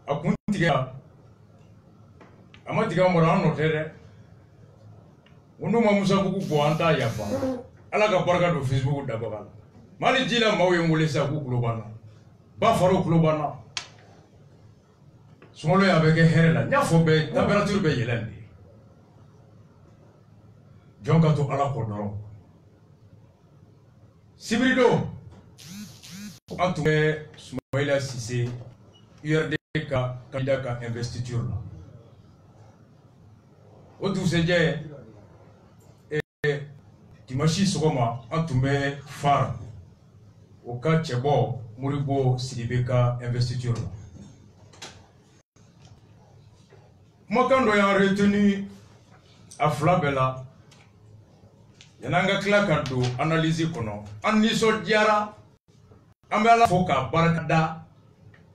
a kun tigɛ a ma tigɛ mɔrɔ an nɔ tɛ dɛ o n'u ma musabugu bɔ an t'a yafa ala ka barika don Facebook dabaga la mali ji la maaw ye n wele sisan k'u tulo b'an na ba Faro tulo b'an na sunkalo a bɛ kɛ hɛrɛ la n y'a fɔ bɛɛ température bɛ yɛlɛn de jɔn ka to ala kɔ dɔrɔn sibiri don an tun bɛ Soumaïla Cissé URD ka candidat ka investiture la o dugusɛjɛ dimanche sɔgɔma an tun bɛ FAR o ka cɛbɔ Moribo Sidibe ka investiture la kumakan dɔ y'an retenu a fila bɛɛ la yan'an ka tila ka don analyse kɔnɔ an nisɔndiyara an bɛ ala fo k'a barika da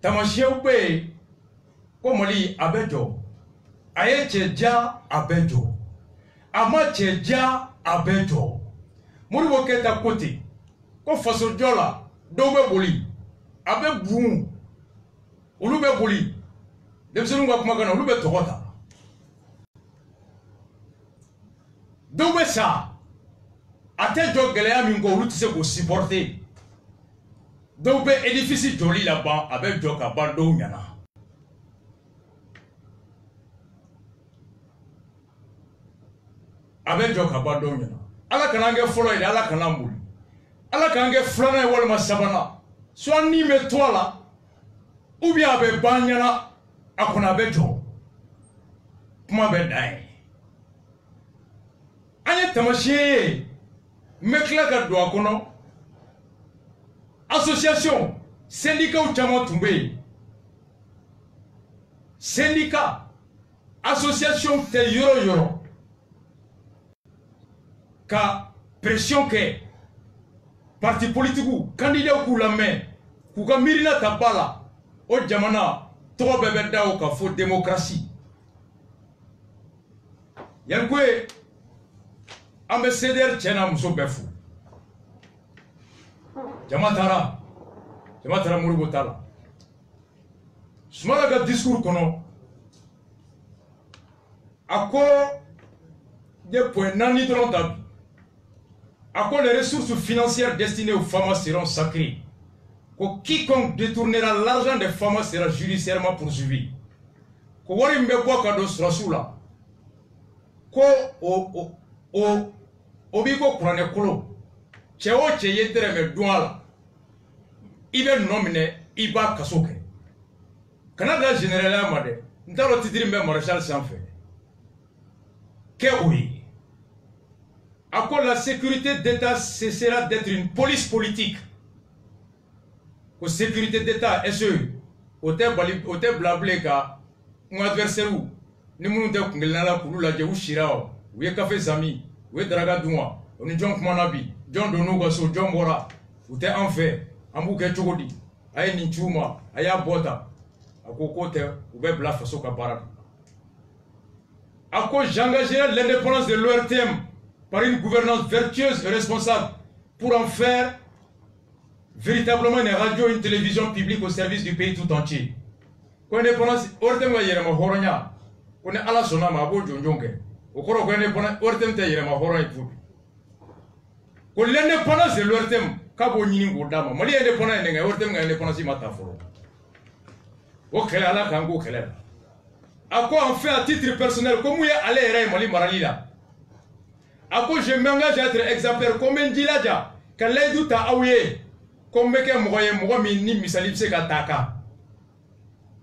tamasiyɛnw bɛ yen ko Mali a bɛ jɔ a ye cɛ diya a bɛ jɔ a ma cɛ diya a bɛ jɔ Modibo Keyita ko ten ko fasojɔ la dɔw bɛ boli a bɛ buun olu bɛ boli denmisɛnninw ka kumakan na olu bɛ tɔgɔ ta dɔw bɛ sa a tɛ jɔ gɛlɛya min kɔ olu tɛ se k'o supporter dɔw bɛ édifice jɔli la ban a bɛ jɔ ka ban dɔw ɲɛna a bɛ jɔ ka ban dɔw ɲɛna ala kana kɛ fɔlɔ ye ala kana muli ala k'an kɛ filanan ye walima sabanan soit ni bɛ to a la ou bien a bɛ ban ɲɛna a kɔni a bɛ jɔ kuma bɛ dan ye an ye tamasiyɛn ye n bɛ tila ka don a kɔnɔ association syndicat caman tun bɛ yen syndicat association tɛ yɔrɔ o yɔrɔ ka pression kɛ parti politique candidat k'u lamɛn k'u ka miirina ta ba la o jamana tɔgɔ bɛɛ bɛ da o kan fo démocratie yan ko ye an bɛ CDR cɛ n'a muso bɛɛ fo jama taara Moribo ta la Soumaïla ka discours kɔnɔ a ko ye point naani dɔrɔn ta bi a ko les ressources financières destinées aux femmes seront sacrées ko quiconque détournera l'argent des femmes sera judiciairement poursuivi ko wari min bɛ bɔ ka don sɔrɔsiw la ko o b'i ko kuranɛ kolo cɛ o cɛ ye dɛrɛmɛ dun a la i bɛ nɔ minɛ i b'a kaso kɛ kana da généraliya ma dɛ n t'a dɔn titre min bɛ maréchal sanfɛ kɛ o ye a ko la sécurité d'État cessera d'être une police politique ko sécurité d'État SE o tɛ bila bilen ka n adversaire ni minnu tɛ kunkelenna la k'olu lajɛ u sira o u ye kafe zami u ye daraka dun wa o ni jɔn kumana bi jɔn donn'u ka so jɔn bɔra u tɛ an fɛ an b'u kɛ cogo di a ye nin ci u ma a y'a bɔ ta a ko k'o tɛ u bɛ bila faso ka baara a ko j'engagerai l'indépendance de l'ORTM par une gouvernance vertueuse et responsable pour en faire véritablement une radio et une télévision publique au service du pays tout entier ko indépendance ORTM ka yɛrɛma hɔrɔnya ko ni ala sɔnna ma a b'o jɔnjɔn kɛ o kɔrɔ ko indépendance ORTM tɛ yɛrɛma hɔrɔn ye tugun ko l'indépendance de l'ORTM k'a b'o ɲini k'o d'a ma Mali ye indépendance ye nka ORTM ka indépendance ma ta fɔlɔ o kɛlɛ ala k'an k'o kɛlɛ la a ko en fait à titre personnel ko mun ye ale yɛrɛ ye Mali marali la a ko je m'engage à être exemplaire ko n bɛ n jilaja ka layidu ta aw ye ko n bɛ kɛ mɔgɔ ye mɔgɔ min ni misali bɛ se ka ta a kan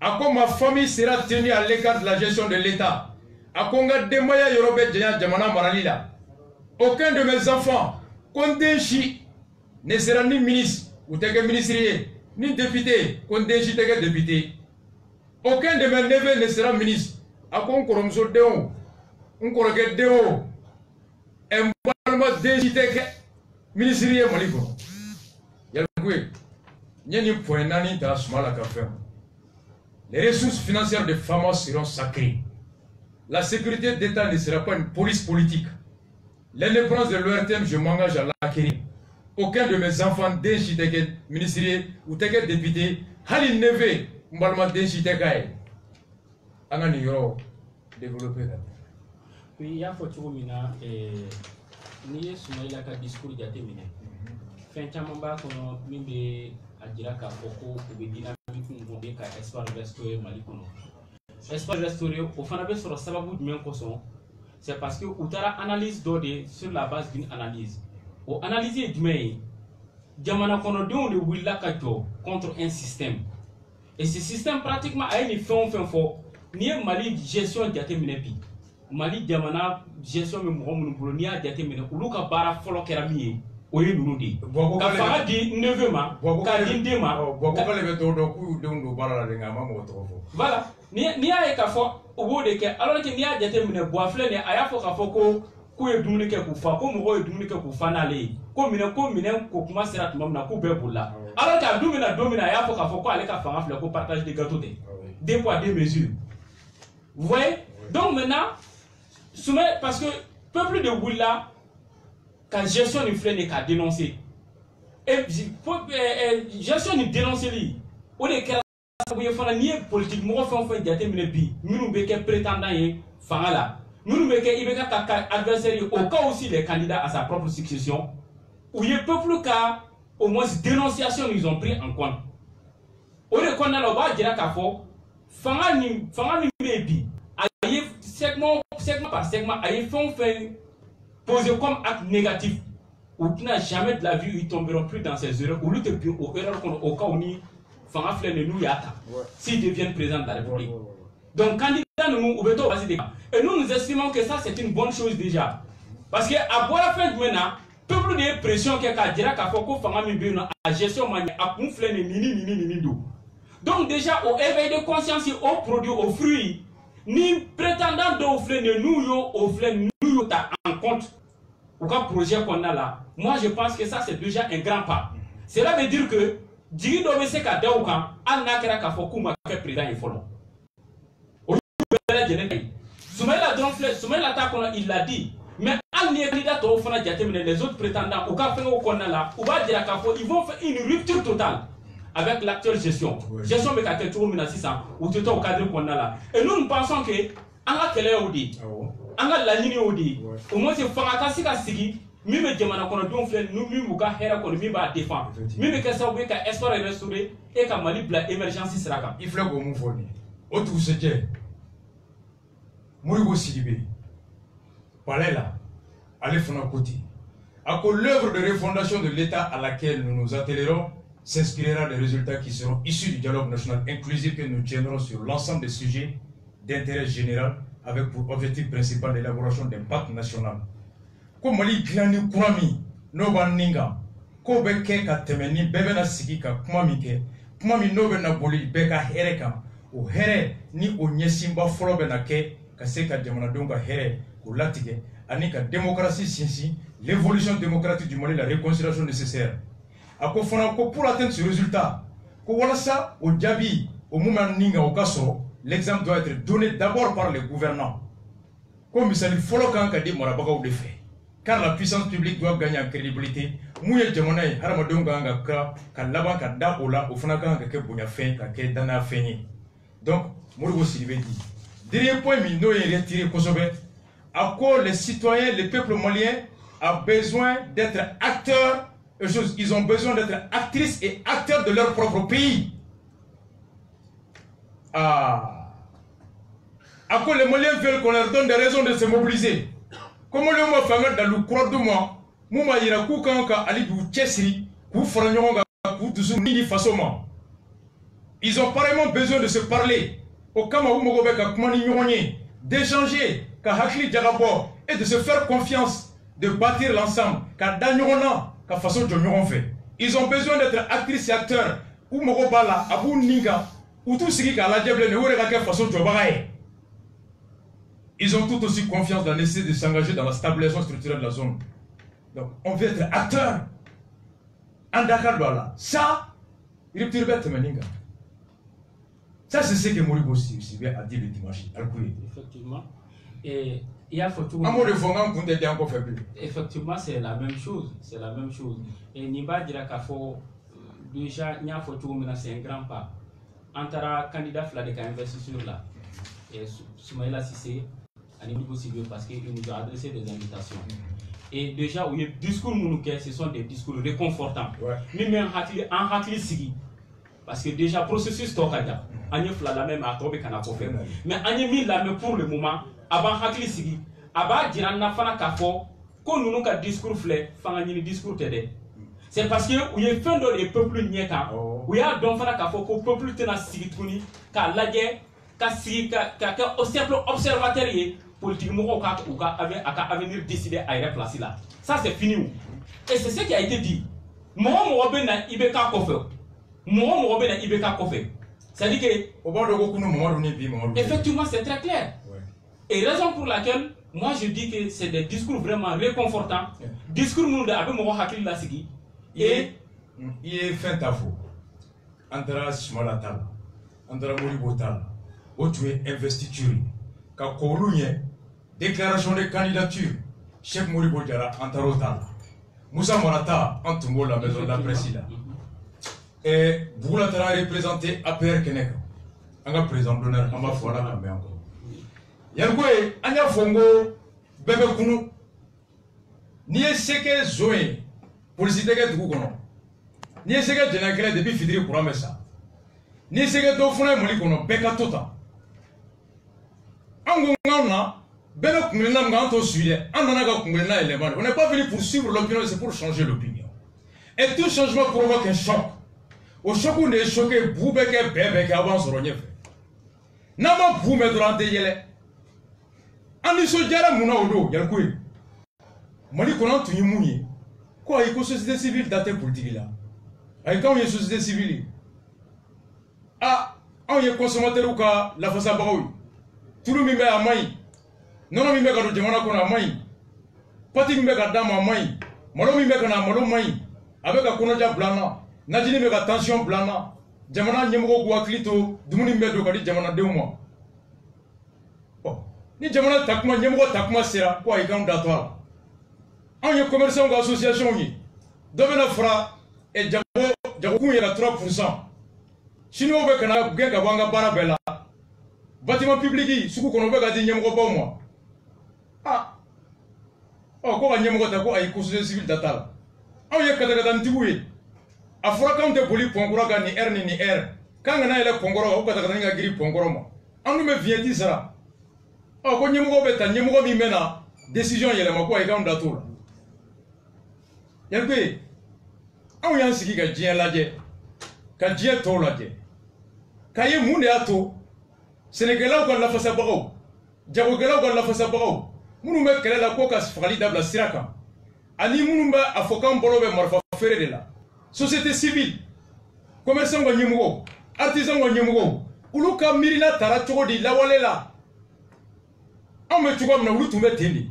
a ko ma famille sera tenue à l'écart de la gestion de l'État a ko n ka denbaya yɔrɔ bɛ janya jamana marali la aucun de mes enfants ko n den si ne sera ni ministre u tɛ kɛ ministre ye ni député ko n den si tɛ kɛ député aucun de mes neveux ne sera ministre a ko n kɔrɔmuso den o n kɔrɔkɛ den o n balima den si tɛ kɛ ministre ye Mali kɔnɔ yalako ye n ye nin point naani ta Soumaïla ka fɛn les ressources financières des femmes seront sacrées la sécurité d'État ne sera pas une police politique l'indépendance de l'ORTM je m'engage à l'acquérir aucun de mes enfants den si tɛ kɛ ministre ye u tɛ kɛ député hali neveu mbalma densité kay anga ni yoro développer la oui ya fo cogo mina ni Soumaïla ka discours jate mine fen caman b'a kɔnɔ min bɛ a jira k'a fɔ ko u bɛ dynamique mun bɛ ka espoir restaurer Mali kɔnɔ espoir restaurer o fana bɛ sɔrɔ sababu jumɛn kosɔn c'est parce que u taara analyse dɔ de sur la base d'une analyse o analyse ye jumɛn ye jamana kɔnɔdenw de wulila ka jɔ contre un système et ce système pratiquement a ye ni fɛn o fɛn fɔ n'i ye Mali gestion jate minɛ bi Mali jamana gestion bɛ mɔgɔ minnu bolo n'i y'a jate minɛ olu ka baara fɔlɔ kɛra min ye o ye ninnu de ye ka fanga di neveu ma k'a di n den ma Bɔgɔkale bɛ dɔw dɔn k'u denw don baara la de nka a ma mɔgɔ tɔgɔ fɔ voilà n'i y'a ye k'a fɔ u b'o de kɛ alors que n'i y'a jate minɛ Buwa filɛ nin ye a y'a fɔ k'a fɔ ko k'u ye dumuni kɛ k'u fa ko mɔgɔw ye dumuni kɛ k'u fa n'ale ye ko minɛn ko kuma sera tuma min na k'u bɛɛ bolila alors que a dun bɛna don min na a y'a fɔ k'a fɔ ko ale ka fanga filɛ ko partage de gâteau tɛ deux poids deux mesures vous voyez donc maintenant Soumaïla parce que peuple de wulila ka gestion ni filɛ nin ye k'a dénoncer et gestion ni dénoncer li o de kɛra sababu ye fana n'i ye politique mɔgɔ fɛn o fɛn jate minɛ bi minnu bɛ kɛ prétendant ye fanga la minnu bɛ kɛ IBK ka adversaire ye au cas aussi les candidats à sa propre succession u ye peuple ka au moins dénonciation ils ont pris en compte o de kɔnɔna la o b'a jira k'a fɔ fanga min bɛ bi a ye segment par segment a ye fɛn o fɛn posé comme acte négatif ou qui n'a jamais de la vie ils tomberont plus dans ces erreurs ou lutte plus aux erreurs au cas où ni fanga flène nous yata s'ils deviennent président de la République donc candidat nous ouvertons vas-y et nous estimons que ça c'est une bonne chose déjà parce que à boire la fin du maintenant peuple de pression qui a dire qu'à faut fanga mi bien à gestion mania à kun flène ni do donc déjà au éveil de conscience au produit au fruit ni prétendant de flène nous yo au flène nous yo ta en compte ou qu'un projet qu'on a là, moi je pense que ça c'est déjà un grand pas. Cela veut dire que Djigi doit se faire des cas, al nakera ka foku ma ke président ifolo. Soumaïla il l'a dit, mais al ni candidat au fond les autres prétendants au cas où qu'on a là, ou va dire qu'ils vont faire une rupture totale avec l'actuelle gestion. Gestion mais qu'à tout le 600 ou tout au cadre qu'on a là. Et nous pensons que en a quelle heure dit. Anga la ligne odi au moins c'est fanga si ka sigi mi me jamana kono don fle nu mi muka hera kono mi ba défend mi me ka sabu ka espoir restaurer et ka Mali bla émergence siraka il faut go mu foni o tout ce que Modibo Sidibé Palela allez fona côté à que l'œuvre de refondation de l'État à laquelle nous nous attellerons s'inspirera des résultats qui seront issus du dialogue national inclusif que nous tiendrons sur l'ensemble des sujets d'intérêt général avec pour objectif principal l'élaboration d'un pacte national. Comme Mali glani kurami, no ban ninga, ko be ke ka temeni bebe na sigi ka kuma mi no be na boli be ka here kan, o here ni o nyesimba folo be na ke ka se ka jamana don ka here ko latige ani ka démocratie sinsi, l'évolution démocratique du Mali, la réconciliation nécessaire. Ako fona ko pour atteindre ce résultat, ko wala sa o jabi o moment ninga o kaso. L'exemple doit être donné d'abord par les gouvernants. Comme il s'agit de Marabagaou de fait. Car la puissance publique doit gagner en crédibilité. Mouye Djamonaï, Haramadonga Ngakra, Kalaba Kada Ola, Ofanaka Kebonia Fen, Kake Dana Feni. Donc, Modibo Sidibé dit. Dernier point, Mino est retiré Kosobe. À quoi les citoyens, le peuple malien a besoin d'être acteurs, ils ont besoin d'être actrices et acteurs de leur propre pays. À quoi les Maliens veulent qu'on leur donne des raisons de se mobiliser. Comment le mot fameux dans le croix de moi, Mouma Yirakou Kanka Ali Bou Tchesri, Kou Franyonga, Kou Touzou Nini Fasoma. Ils ont apparemment besoin de se parler. Au Kamaou Mogobeka Kmani Nyonye, d'échanger, Kahakli Djagabo, et de se faire confiance, de bâtir l'ensemble, car Danyona, Ka façon Djonyon fait. Ils ont besoin d'être actrices et acteurs. Ou Mogobala, Abou Ninga, ou tout ce qui est à la diable, ne façon Djobarae. Ils ont tout aussi confiance dans l'essai de s'engager dans la stabilisation structurelle de la zone. Donc, on veut être acteur. En Dakar, voilà. Ça, il est ça, c'est ce que Modibo Sidibé a dit le dimanche. Effectivement. Et il y a photo. Effectivement, c'est la même chose. C'est la même chose. Et Niba dira qu'il faut déjà, il y a photo, c'est un grand pas. antara candidat fila de ka investiture là et Soumaïla Cissé à niveau civil parce qu'ils nous ont adressé des invitations. Et déjà, où il y a des discours mounouké, ce sont des discours réconfortants. Mais en hakli sigi. Parce que déjà, processus tokada, on y a la même à tomber qu'on a fait. Mais on y a mis la même pour le moment, avant hakli sigi, avant dire na fana kafo, qu'on nous a discours flé, fana ni discours t'aider. C'est parce que où il y a fin dans les peuples niéka, où il y a donc fana kafo, qu'au peuple tena sigi touni, qu'à la guerre, qu'à sigi, qu'à au simple observateur politiquement ou qu'à avenir décider à y replacer là. Ça c'est fini. Et c'est ce qui a été dit. Moi, na ibeka kofe. Moi, na ibeka kofe. C'est-à-dire que effectivement c'est très clair. Et raison pour laquelle moi je dis que c'est des discours vraiment réconfortants. Discours nous avec moi hakili la sigi. Et il est fin tafo. Antara Smalata, Antara Moribotal, où tu es investiture. Ka Koulouye, déclaration de candidature, Cheikh Moribo Diara, Antarotal. Moussa Morata, Antumbo, la maison de la presse là. Et Boulatara représenté APR Kenek. Un président d'honneur, on va faire la campagne encore. Yangwe, Anya Fongo, Bebe Kounou. Ni seke Zoé, pour citer que tu connais. Ni seke Djenakele depuis Fidri pour Amessa. Ni seke Dofuna Molikono, Beka Tota. On n'est pas venu pour suivre l'opinion, c'est pour changer l'opinion. Et tout changement provoque un choc. Au choc, on est choqué, boubeke, bébeke, avant ce rogné. Nama boumé durant des yélés. En y sojara mouna odo, yalkoui. Mali konan tu y mouni. Quoi, il y a une société civile datée politique là. Et quand il y a une société civile, ah, on y a consommateur ou quoi, la face à Baroui. Tout le monde est à Maï. Non, non, il est à Djamana qu'on a Maï. Pati il est à Dama Maï. Malo il est à Malo Maï. Avec un Konoja Blana. Nadine il est à tension Blana. Djamana Nyemoko Kouaklito. Dumuni il est à Djamana 2 mois. Oh. Ni Djamana Takma, Nyemoko Takma Sera. Quoi, il est à toi. On y a commerçant d'association. Domena Fra et Djamoko il est à 3%. Sinon, on va bien qu'avant Barabella. Bâtiment public, ce qu'on veut garder Nyamgo pas moi. Ah, oh, quoi, Nyamgo Tako a une société civile d'atal. Ah, il y a Katakadan Tiboué. A Furakan de Poli Pongora ni R ni R. Quand on a le Pongora, ou Katakadan Gri Pongoroma. On nous vient dire ça. Oh, quand Nyamgo Beta, Nyamgo Mimena, décision y a la Mako et Gam d'Atour. Yalpé, on y a un siki qui a ladje, qui a toladje. Kaye Moune Ato. Sénégalais ou la face à Barreau, Diabogala ou la face à Barreau, Mounoumé qu'elle la coca frali d'Abla Siraka, Ali Mounoumba a Fokan Bolobe Morfa Ferrela, société civile, commerçant ou Nimugo, artisan ou Nimugo, Uluka Mirina Taratodi, la Walela. On me tue comme nous tout mettre télé.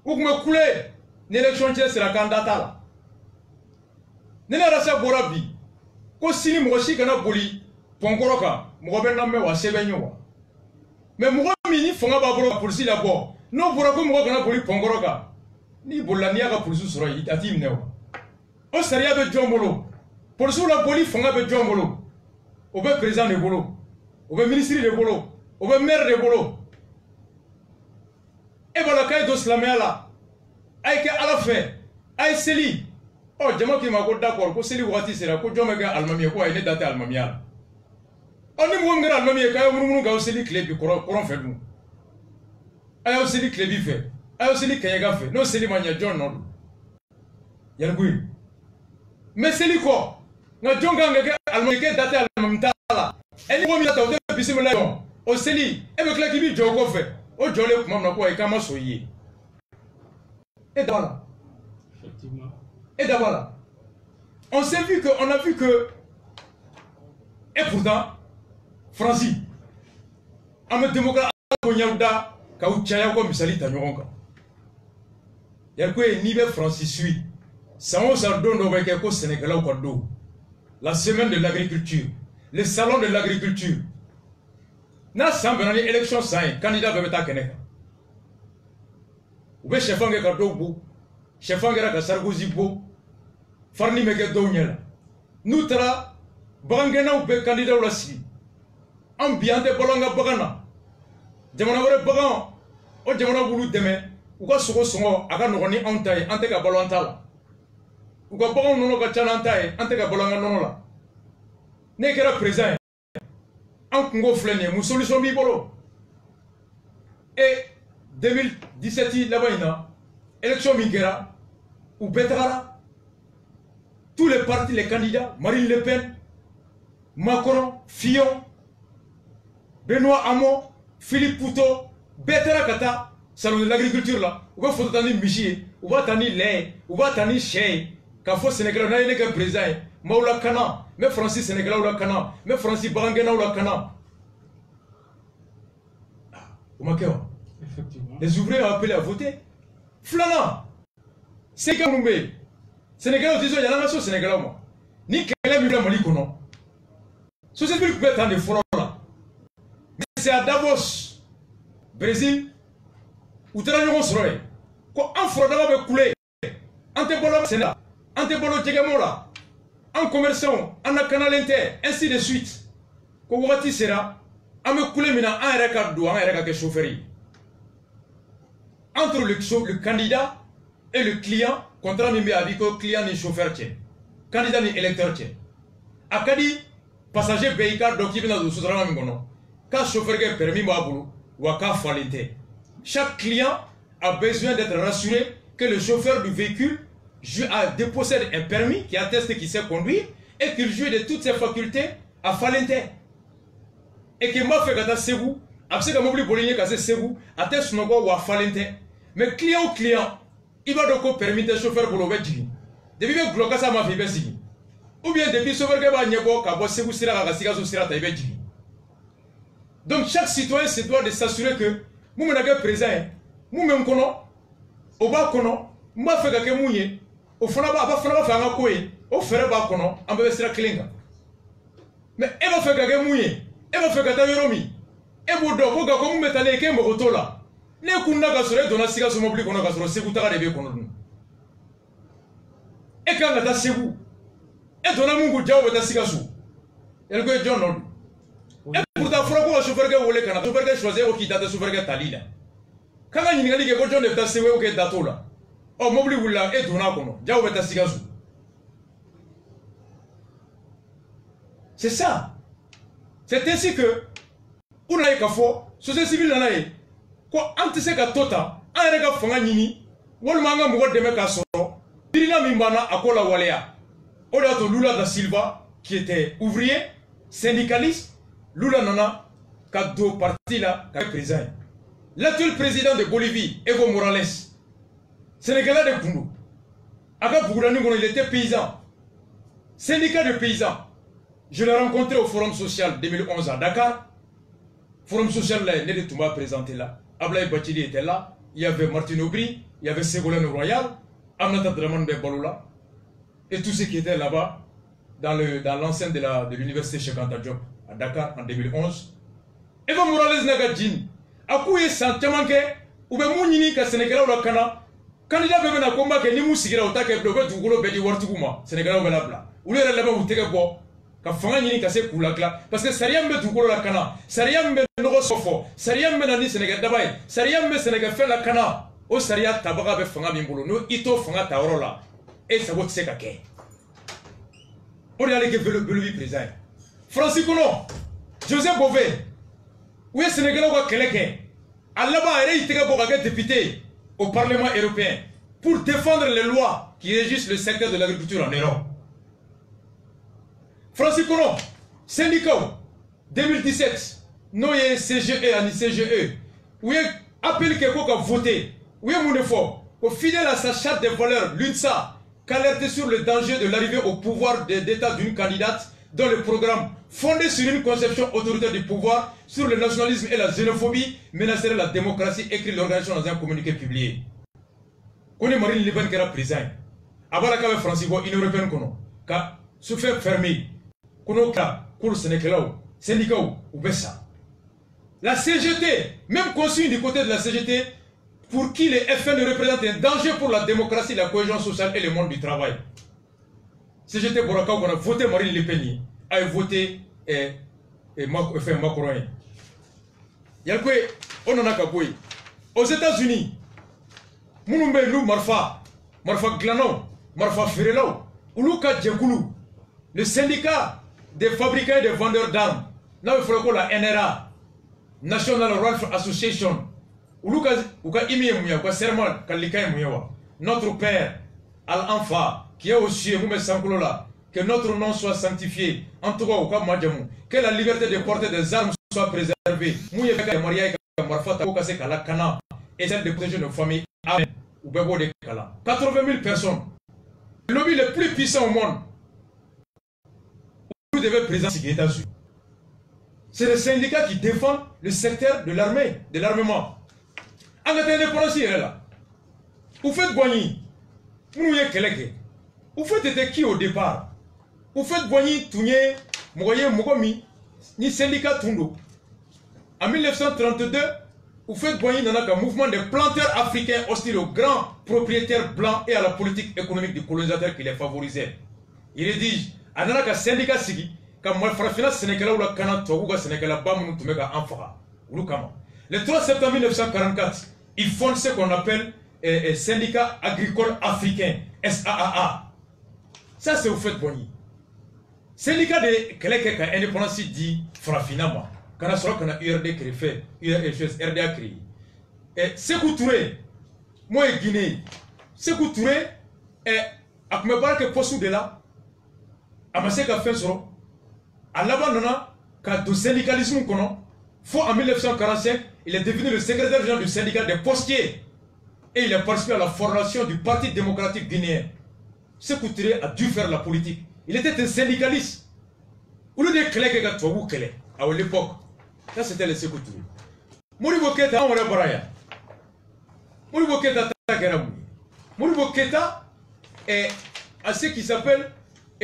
Ou me couler, l'élection sera candidata. Nena Rasa Borabi, Kosini Moshi Kana Boli, Pongoroka, Mouabername ou Sebenyo. Mais moi, mini fonga babro pour si la bo. Non pourako mo kana poli pongoroka. Ni bolania ka pour sous roi atim newa. O saria be jombolo. Pour sous la poli fonga be jombolo. O be président de bolo. O be ministre de bolo. O be maire de bolo. E bola kay dos la mela. Ay ke ala fe. Ay seli. Oh jama ki ma ko d'accord ko seli wati sera ko jomega almami ko ay ne date almamiya. On est bon grand même il y a un gars aussi qui est courant fait nous. Ayo aussi qui est fait. Ayo aussi qui est fait. Non c'est les manières John non. Y'a le mais c'est lui quoi. Na John Ganga Allemagne qui date Allemagne là. Elle est remise à table de bisous là. Au Céli et le clé qui vit Jogo fait. Au Jolé comment na quoi et comment soyez. Et voilà. Effectivement. Et voilà. On s'est vu que on a vu que et pourtant Francis, Ahmed démocrate, Konyauda, Kauchaya, comme Salita Nyonga. Y'a quoi, Nibe Francis suit. Ça on s'en donne au Sénégal au Cordo. La semaine de l'agriculture, le salon de l'agriculture. N'a semble dans les élections, ça y est, candidat de Beta Keneka. Ou bien chef Angé Cardo, chef Angé Sarkozy Bo, Farni Meke Doniel. Nous, Tara, Bangena ou bien candidat ou la Syrie. an bi an tɛ balo an ka bagan na jamana wɛrɛ bagan o jamana b'olu dɛmɛ u ka sogo sɔngɔ a ka nɔgɔn ni anw ta ye an tɛ ka balo an ta la u ka baganw nɔnɔ ka ca n'an ta ye an tɛ ka balo an ka nɔnɔ la ne kɛra président ye an kungo filɛ nin ye mun solution b'i bolo et 2017 laban in na élection min kɛra u bɛɛ tagara tous les partis les candidats Marine Le Pen Macron Fillon Benoît Hamon Philippe Poutot bɛɛ taara ka taa salon de l'agriculture la u bɛ photo ta ni misi ye u b'a ta ni lait ye u b'a ta ni sɛ ye k'a fɔ sɛnɛkɛlaw n'a ye ne kɛ président ye maaw la kana n bɛ faransi sɛnɛkɛlaw la kana n bɛ faransi bagangɛnnaw la kana o ma kɛ wa les ouvriers ont appelé à voter filanan sɛgɛ minnu bɛ yen sɛnɛkɛlaw tɛ sɔn yann'an ka so sɛnɛkɛlaw ma ni kɛlɛ min bɛ Mali kɔnɔ société tun bɛ tan de fɔlɔ la mais c'est à Davos Brésil u taara ɲɔgɔn sɔrɔ yen ko an furadama bɛ kule an tɛ balo sɛnɛ la an tɛ balo jɛgɛmaw la an commerçants an lakanalen tɛ ainsi de suite ko wagati sera an bɛ kule min na an yɛrɛ ka don an yɛrɛ ka kɛ chauffeur ye entre le candidat et le client contrat min bɛ a b'i ko client ni chauffeur cɛ candidat ni électeur cɛ a ka di passager bɛɛ i k'a dɔn k'i bɛna don sotarama min kɔnɔ k'a chauffeur kɛ permis b'a bolo wa k'a falen tɛ chaque client a besoin d'être rassuré que le chauffeur du véhicule possède un permis qui atteste qu'il sait conduire et qu'il jouit de toutes ses facultés à falente et que m'a fait ka taa Segu a bɛ se ka mobili boli ɲɛ ka se Segu a tɛ sunɔgɔ wa falen tɛ mais client o client i b'a dɔn ko permis tɛ chauffeur bolo o bɛ jigin depuis bɛ gulɔ kasa ma fɛ i bɛ sigi ou bien depuis chauffeur kɛ b'a ɲɛbɔ ka bɔ Segu sira kan ka Sikaso sira ta i bɛ jigin donc chaque citoyen se doit de s'assurer que mun bɛna kɛ président ye mun bɛ n kɔnɔ o b'a kɔnɔ n b'a fɛ ka kɛ mun ye o fana b'a fɛ an ka ko ye o fɛɛrɛ b'a kɔnɔ an bɛɛ bɛ sira kelen kan mais e b'a fɛ ka kɛ mun ye e b'a fɛ ka taa yɔrɔ min e b'o dɔn ko nka ko mun bɛ taa ne ye k'e mago t'o la ne kun na ka sɔrɔ e donna Sikaso mobili kɔnɔ ka sɔrɔ Segu taga de b'e kɔnɔ dun e kan ka taa Segu e donna mun kun jaw bɛ taa Sikaso yali ko e jɔn nɔ don e pourtant fɔra ko ka chauffeur kɛ wele ka na chauffeur kɛ choisir ko k'i da tɛ chauffeur kɛ tali la k'an ka ɲininkali kɛ ko jɔn de bɛ taa Segu e ko k'e da t'o la ɔ mobili wulila e donna a kɔnɔ jaw bɛ taa Sikaso c'est ça c'est ainsi que u nana ye k'a fɔ société civile nana ye ko an tɛ se ka to ta an yɛrɛ ka fanga ɲini walima an ka mɔgɔ dɛmɛ k'a sɔrɔ birila min b'an na a ko lawaleya o de y'a to Lula da Silva qui était ouvrier syndicaliste Lula nana ka don parti la ka kɛ président ye l'actuel président de Bolivie Evo Morales Sénégalais de kun don a ka bugudani kɔnɔ il était paysan syndicat de paysans je l'ai rencontré au forum social 2011 à Dakar forum social là ne de tun b'a présenté là Ablaye Bathily était là il y avait Martin Aubry il y avait Ségolène Royal Aminata Dramane bɛ balo la et tous ceux qui étaient là-bas dans l'enceinte de l'université Cheikh Anta Diop à Dakar en 2011 Evo Morales n'a ka jin a k'u ye san caman kɛ u bɛ mun ɲini ka sɛnɛkɛlaw lakana candidat bɛɛ bɛna ko n b'a kɛ ni mun sigira o ta kɛ bilen u bɛ dugukolo bɛɛ di waritigiw ma sɛnɛkɛlaw bɛ labila olu yɛrɛ laban u tɛgɛ bɔ ka fanga ɲini ka se k'u ladilan parce que sariya min bɛ dugukolo lakana sariya min bɛ nɔgɔ sɔfɔ sariya min bɛ na ni sɛnɛkɛ daba ye sariya min bɛ sɛnɛkɛfɛn lakana o sariya tabaga bɛ fanga min bolo n'o i t'o fanga ta yɔrɔ la e sago tɛ se ka kɛ o de y'ale kɛ Bolivie président ye Faransi kɔnɔ José Bové u ye sɛnɛkɛlaw ka kɛlɛ kɛ a laban a yɛrɛ y'i tɛgɛ bɔ ka kɛ député au Parlement européen pour défendre les lois qui régissent le secteur de l'agriculture en Europe. Faransi kɔnɔ syndicat 2017 n'o ye CGE ani CGE u ye appel kɛ ko ka voter u ye mun de fɔ ko fidèle à sa charte des valeurs l'UNSA qu'alerter sur le danger de l'arrivée au pouvoir d'État d'une candidate dont le programme fondé sur une conception autoritaire du pouvoir sur le nationalisme et la xénophobie menacerait la démocratie, écrit l'organisation dans un communiqué publié. Kone Marine Le Pen kɛra président ye a b'a la k'a bɛ Faransi bɔ Union européenne kɔnɔ ka sous-fɛ fermer kono ka k'olu sɛnɛkɛlaw syndicats u bɛ sa. La CGT, même consigne du côté de la CGT, pour qui les FN représentent un danger pour la démocratie, la cohésion sociale et le monde du travail. CGT Borakaw qu'on a voté Marine Le Pen a voté Macron. Il y a quoi? On en a qu'à quoi? Aux États-Unis, nous Marfa Glanon, Marfa Ferrelao, Uluka Djekoulou, le syndicat des fabricants et des vendeurs d'armes, là il faut la NRA, National Rifle Association, Uluka Imi Mouya, Serman, Kalika Mouyawa, notre père, Al-Anfa, qui est aussi Moumé Sankolola, que notre nom soit sanctifié, en tout cas, que la liberté de porter des armes soit préservée, Mouya Maria Marfa Takokase Kalakana, et celle de protéger nos familles. Amen. 80 000 personnes. Le lobby le plus puissant au monde. Vous devez présenter ce qui est dessus. C'est le syndicat qui défend le secteur de l'armée, de l'armement. En indépendance, il est là. Vous faites Boigny. Vous faites été qui au départ? Vous faites Boigny, Tounié, Mogoye, Mogomi, ni syndicat Tundo. En 1932, vous faites Boigny dans un mouvement de planteurs africains hostiles aux grands propriétaires blancs et à la politique économique du colonisateur qui les favorisait. Il rédige, à un syndicat Sigi, comme Malfarafina Sénégal ou la Kana Toguga Sénégal, Bamou Tumeka Amfara. Le 3 septembre 1944, il fonde ce qu'on appelle syndicat agricole africain, SAAA. Ça, c'est vous faites Boigny. Syndicat de Keleka indépendance dit Frafinama. Quand on a URD créé, RDA créé. Et Sékou Touré, moi et Guinée, Sékou Touré, et à me parler que poste de là, à ma séquence fin sur, à l'abandonnant, quand le syndicalisme qu'on faut en 1945, il est devenu le secrétaire général du syndicat des postiers. Et il a participé à la formation du Parti démocratique guinéen. Sékou Touré a dû faire la politique. Il était un syndicaliste. Au lieu de créer quelque chose, à l'époque, ça c'était le Sékou Touré. Modibo Keita, on va baraya. Modibo Keita, Modibo Keita est à ce qui s'appelle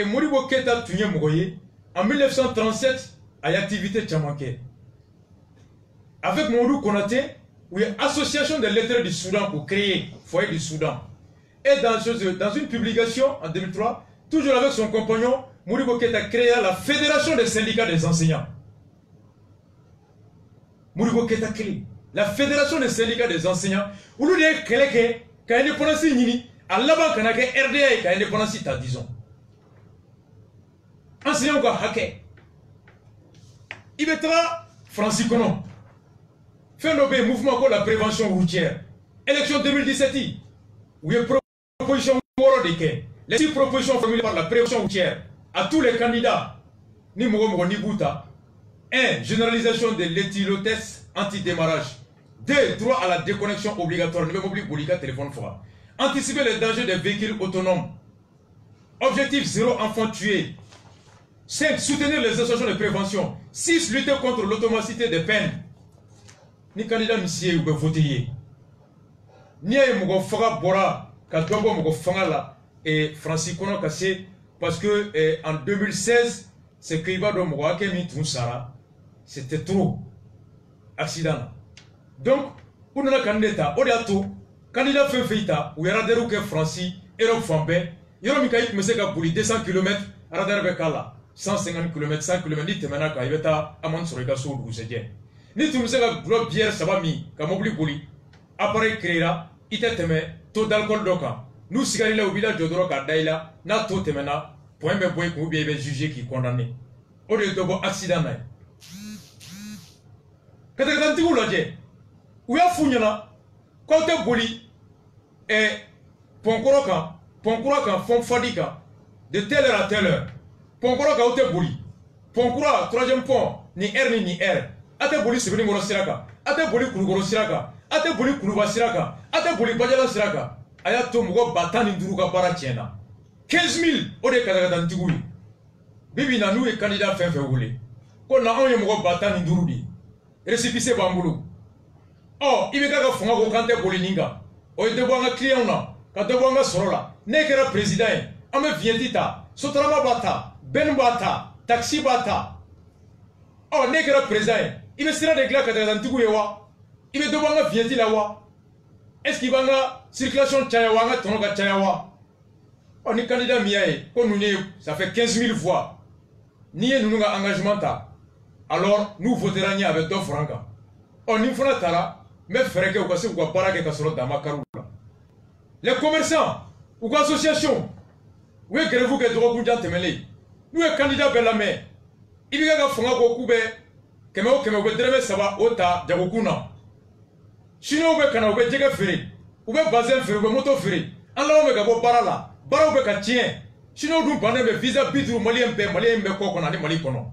Modibo Keita Tunye Mogoye en 1937 à l'activité Tchamanké. Avec Mamadou Konaté, où il y a association des lettrés du Soudan pour créer le foyer du Soudan. Et dans une publication en 2003, toujours avec son compagnon, Modibo Keita créa la Fédération des syndicats des enseignants. Modibo Keita créé la Fédération des syndicats des enseignants. Où l'on est créé quand il est pour nini à la banque on a RDA et quand il est pour ta disons. Enseignants quoi hacké. Il mettra Francis Conon. Fait un mouvement pour la prévention routière. Élection 2017. Où il y a proposition les 6 propositions formulées par la prévention routière à tous les candidats. Ni Mogo ni Bouta. 1. Généralisation de l'éthylotest anti-démarrage. 2. Droit à la déconnexion obligatoire. Téléphone fort. Anticiper les dangers des véhicules autonomes. Objectif 0 enfants tués. 5. Soutenir les associations de prévention. 6. Lutter contre l'automaticité des peines. Ni candidat monsieur ou voter. Ni a Mogo Fara Bora. Kadombo Mogo Fangala. Et Francis Kono Kassé. Parce que en 2016, c'est qu'il va dans Mogo Akemi Tounsara. C'était trop accident. Donc, on a un candidat, on a tout. Candidat fait feita, où il y a des roues Francis, Europe Fambé, Europe Mikaïk Meseka Bouli, 200 km, Radar Bekala, 150 km, 100 km, ni Temenaka, Yveta, Amon Sorega Soud ou Zedje. Ni tout Meseka Globe Bière Sabami, Kamobli Bouli, appareil créera, Iteteme, taux d'alcool d'Oka. Nous, Sigalila au village de Doroka Daila, na taux Temena, point de boy pour bien jugé qui condamné. Au lieu de bon accident. Quand tu as dit, où est Founyana, quand tu as boli, et Ponkoroka, Fon Fadika, de telle heure à telle heure, Ponkoroka, où tu as boli, Ponkora, 3e pont, ni R ni R, a te boli Sibini Morosiraka, a te boli Kulugoro Siraka, a te boli Kuluba Siraka, a te boli Bajala Siraka, a ya to Mugo Batani Duruka Baratiena, 15 000, au de Kadagantigui, Bibi Nanou est candidat fin février, qu'on a un Mugo Batani Durudi. Récipicé Bamboulou. Oh, il y a un fonds quand tu es Bolininga. Oh, il y a un client là. Quand tu es un sorola. N'est que le président. Ame Vientita. Sotrama Bata. Ben Bata. Taxi Bata. Oh, n'est que le président. Il sera des glaces quand tu es un Tigouéwa. Il y a un Vienti là. Est-ce qu'il y a une circulation Tchayawa, Tonoga Tchayawa? On est candidat Miaï. Ça fait 15 000 fois. Ni nous avons engagement. alors nous voterons avec 2 francs. On y fera tala, mais frère que vous avez pas que vous avez les commerçants ou associations, où est-ce que vous avez droit de temele? Nous sommes candidats à la main. Il y a des fonds à couper, que vous devez savoir ota jagokuna. Sinon, vous avez un peu de ferry, vous avez basé un ferry, vous avez moto ferry. Alors, vous avez un barala, barala vous avez tien. Sinon, vous avez un visa bidou malien qu'on a des malikono.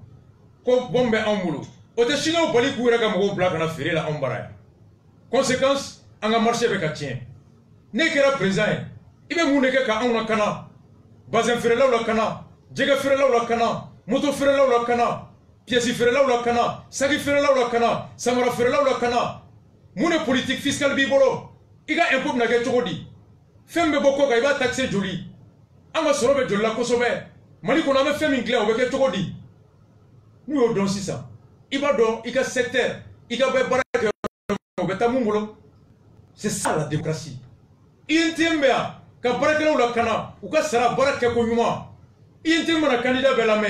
Comme bombe en boulot. Au Chino, vous avez un blague à ferry la ombaraya. Conséquence, on a marché avec un tien. N'est que la présent, il est mon égal à un cana. Bazin ferry là ou la cana. Djega ferry là ou la cana. Moto ferry là ou la cana. Pièce ferry là ou la cana. Sagi ferry là ou la cana. Samara ferry là ou la cana. Mon politique fiscale bibolo. Il y a un peu de nagé. Femme beaucoup il va taxer joli. On va se remettre de la Kosovo. Mali qu'on a même fait un glaive avec Togodi. Nous au don si ça. Il va donc, il y a secteur. Il y a des barrages. C'est ça la démocratie. Il y a un thème qui a barrage ou la cana. Ou qui sera barrage qui a connu moi. Il y a un thème qui a candidat à la main.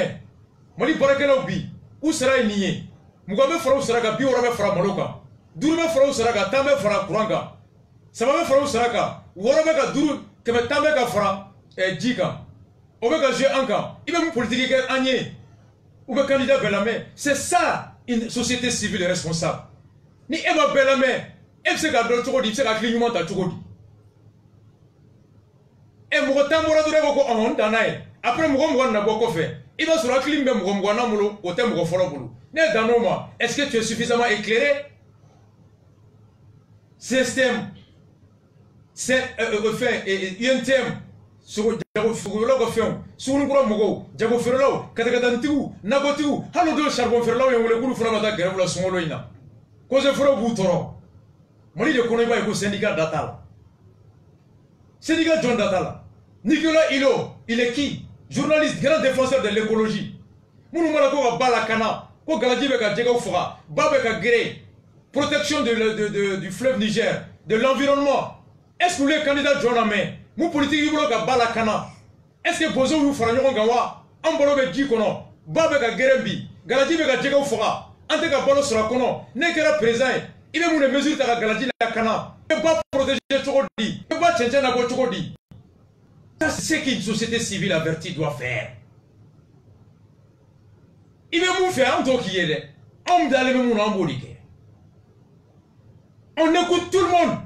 Mali barrage là ou bi. Où sera il nié? Mugabe fera ou sera gabi ou rabe fera maloka. Durbe fera ou sera gatambe fera kuranga. Sababe fera ou sera ga. Warabe ga duru keme tambe ga fera. Djika. On veut jouer encore. Il veut une politique qui est agnée. Ou un candidat Bellamé. C'est ça une société civile responsable. Ni Emma Bellamé. Elle se garde le Tchokodi. Elle se garde l'ignement de Tchokodi. Et Mourotan Mouradou Rego en Danae. Après Mouron n'a pas fait. Il va sur la clim de Mouron Moulo au thème Mourofolobulu. N'est dans nos mois. Est-ce que tu es suffisamment éclairé? Système. C'est il y a un thème. Sur Jago Fion, sur un gros mogo, Jago Ferlo, Katakadantiu, Nagotiu, Halo Charbon Ferlo et le Guru Framata Gravla Somoloina. Cause Fro Boutoro. Moni de Koneba et syndicat Datala. Syndicat John Datala. Nicolas Hilo, il est qui? Journaliste, grand défenseur de l'écologie. Mounoumalago à Balakana, Ko Galadjibeka Djego Fora, Babeka Gré, protection du fleuve Niger, de l'environnement. Est-ce que vous les candidats John Amé? Mon politique est balakana. Est-ce que Bozo vous fera un gawa? Ambolo be djikono. Babe ka gerembi. Galadji be ka djega ufora. Ante ka bolo sera kono. N'est que la présent. Il est mon mesure ta galadji la kana. Il ne pas protéger Tchokodi. Il ne pas changer na Tchokodi. Ça c'est ce qu'une société civile avertie doit faire. Il est mon faire en tant qu'il est. On d'aller mon ambolike. On écoute tout le monde.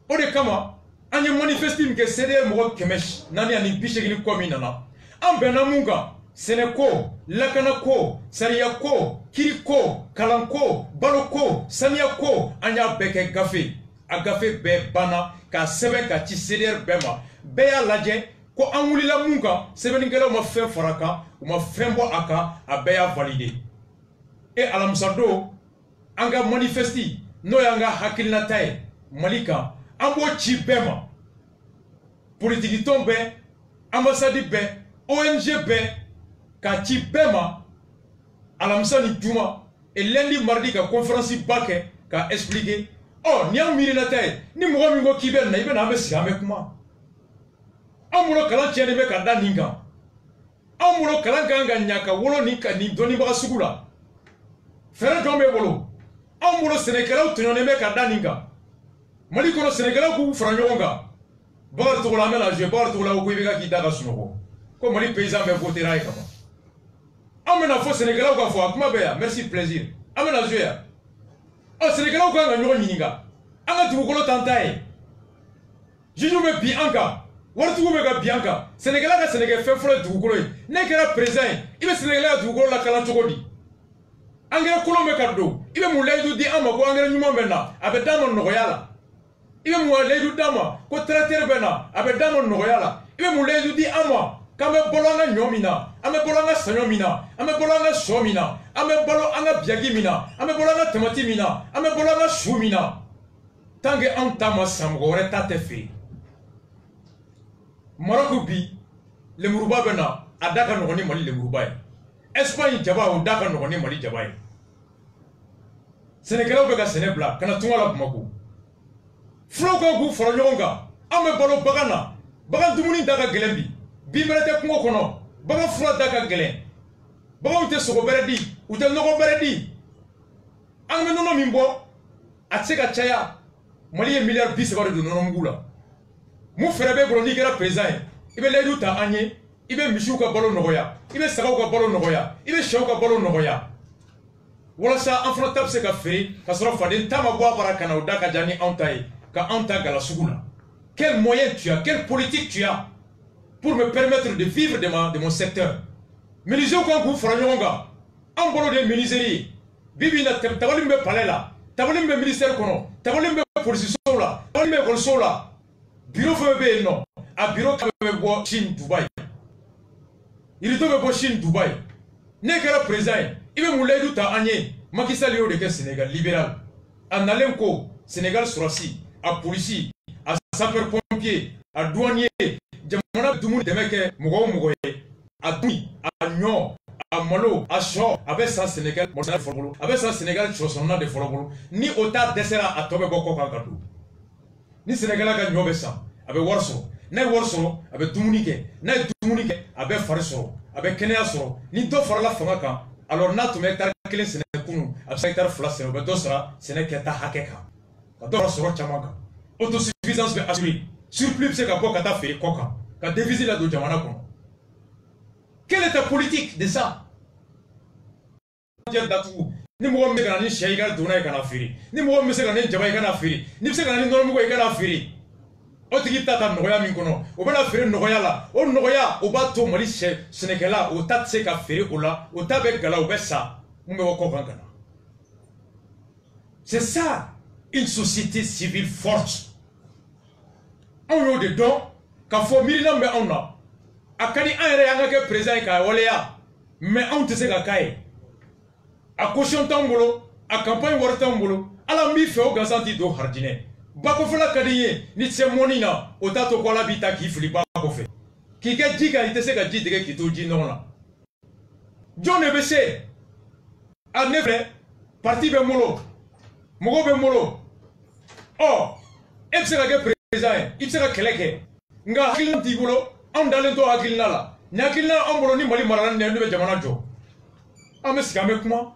On est comment? On a manifesté que c'est des mots qui mèchent. Nani ani bichegini kominana. En benamunga, Sénéko, Lakanako, Sariako, Kiriko, Kalanko, Baloko, Saniako, Anya beke gafe. A gafe be bana, ka sebe ka ti seder bema. Beya ladje, ko anwuli la munga, sebeningela ma fen faraka, ou ma fembo aka, a beya validé. Et alamsado, anga manifesti, no yanga hakilina tae, malika, ambo chi bema. Politique tombe, ambassade be, ONG be, ka chi bema, alamsani juma, et lundi mardi ka conférence bake, ka expliquer. Oh, ni amiri na tae, ni mwa mingo kiben na ibe na ame sigame kuma. Amulo kalan tiene be ka daninga. Amulo kalan ganga nyaka wolo ni ka ni doni baga sugula. Fere dombe wolo. Amulo Sénégalais tunyone me ka daninga. Mali kono Sénégalais ku franjonga. Bar to la mela je bar to la ko ibiga ki daga sunoko. Ko Mali paysan be voter ay kama. Amena fo Sénégalais ko fo akuma be ya, merci plaisir. Amena je ya. Oh Sénégalais ko nga nyogo nyinga. Anga tu ko tantaye. Jiju me bi anka. Wartu be ga bi anka. Sénégalais ka Sénégalais fe fo du ko ne kera présent. Ibe Sénégalais du ko la kala tokodi. Angere kolombe kaddo. Ibe mu laydu di ama ko angere nyuma menna. Abe dama no yala. Ibe mu laydu dama ko traiter bena. Abe dama no yala. Ibe mu laydu di ama. Kame bolanga nyomina. Ame bolanga sanyomina. Ame bolanga somina. Ame bolo anga biagi mina. Ame bolanga tomati mina. Ame bolanga shumina. Tange antama samgore tatefe. Morocco bi le muruba bena adaka no ni Mali le muruba. Espagne jaba o daka no ni Mali jaba. Sénégalais be ga Sénébla kana tunga la Bamako. Floka gu foro nyonga. Ame bolo bagana. Bagan dumuni daga gelembi. Bimerete kungo kono. Bagan fura daga gelen. Bagan te sogo beredi. u tɛ nɔgɔ bɛrɛ di an bɛ nɔnɔ min bɔ a tɛ se ka caya Mali ye miliyari 30 de don nɔnɔmugu la mun fɛrɛ b'e bolo n'i kɛra président ye i bɛ layidu ta an ye i bɛ misiw ka balo nɔgɔya i bɛ sagaw ka balo nɔgɔya i bɛ sɛw ka balo nɔgɔya walasa an fana ta bɛ se ka feere ka sɔrɔ faden ta ma bɔ a bara ka na o da ka jan ni anw ta ye ka anw ta gala sugu la. Quel moyen tu as, quelle politique tu as pour me permettre de vivre de mon secteur? Menuisier kan k'u fara ɲɔgɔn kan an bolo de ye menuiserie ye bibi in na tabali min bɛ palais la tabali min bɛ ministère kɔnɔ tabali min bɛ polisisow la tabali min bɛ écolesow la bureau fɛn bɛ yen nɔ a bureau bɛ bɔ Chine Dubaï yirito bɛ bɔ Chine Dubaï ne kɛra président ye i bɛ mun layidu ta an ye Macky Sall y'o de kɛ Sénégal libéral a nalen ko Sénégal sɔrɔsi a polisi a sapeur pompier a douanier jamana bɛ dumuni dɛmɛ kɛ mɔgɔ o mɔgɔ ye a dun a ɲɔ a malo a sɔ a bɛ san Sénégal mɔsɔnna fɔlɔ bolo a bɛ san Sénégal sɔsɔnna de fɔlɔ bolo ni o ta dɛsɛra a tɔ bɛ bɔ kɔ kan ka don ni Sénégal ka ɲɔ bɛ san a bɛ wari sɔrɔ n'a ye wari sɔrɔ a bɛ dumuni kɛ n'a ye dumuni kɛ a bɛ fari sɔrɔ a bɛ kɛnɛya sɔrɔ ni dɔ farala fanga kan alors n'a tun bɛ hectare 1 sɛnɛ kunun a bɛ se hectare 2 sɛnɛ o bɛ dɔ sara sɛnɛ kɛta hakɛ kan ka dɔ fara sɔrɔ caman kan autosuffisance bɛ assuré surplus bɛ se ka bɔ ka taa feere kɔ kan ka devise ladon jamana kɔnɔ. Quelle est ta politique de ça? Ni mɔgɔ min bɛ ka na ni sɛ i ka donna ye ka na feere ni mɔgɔ min bɛ se ka na ni jaba i ka na feere ni bɛ se ka na ni nɔnɔmugu i ka na feere o tigi ta ta nɔgɔya min kɔnɔ o bɛ na feere nɔgɔya la o nɔgɔya o b'a to Mali sɛnɛkɛla o ta tɛ se ka feere o la o ta bɛ gala o bɛ sa mun bɛ bɔ kɔ kan ka na. C'est ça une société civile forte. Anw y'o de dɔn k'a fɔ miirina bɛ anw na a ka di an yɛrɛ y'an ka kɛ président ye k'a waleya mais anw tɛ se ka k'a ye a caution t'anw bolo a campagne wari t'anw bolo ala min fɛ o gansan t'i don haridinɛ bakɔfɛla ka di n ye ni tɛ se mɔni na o t'a to ko ala b'i ta k'i fili ba kɔfɛ k'i kɛ ji kan i tɛ se ka ji tigɛ k'i to ji nɔgɔ la jɔn de bɛ se a ne filɛ parti bɛ n bolo mɔgɔw bɛ n bolo ɔ e bɛ se ka kɛ président ye i bɛ se ka kɛlɛ kɛ nka hakilina t'i bolo anw dalen to hakilina la ni hakilina anw bolo ni Mali marala ni ne bɛ jamana jɔ an bɛ sigi an bɛ kuma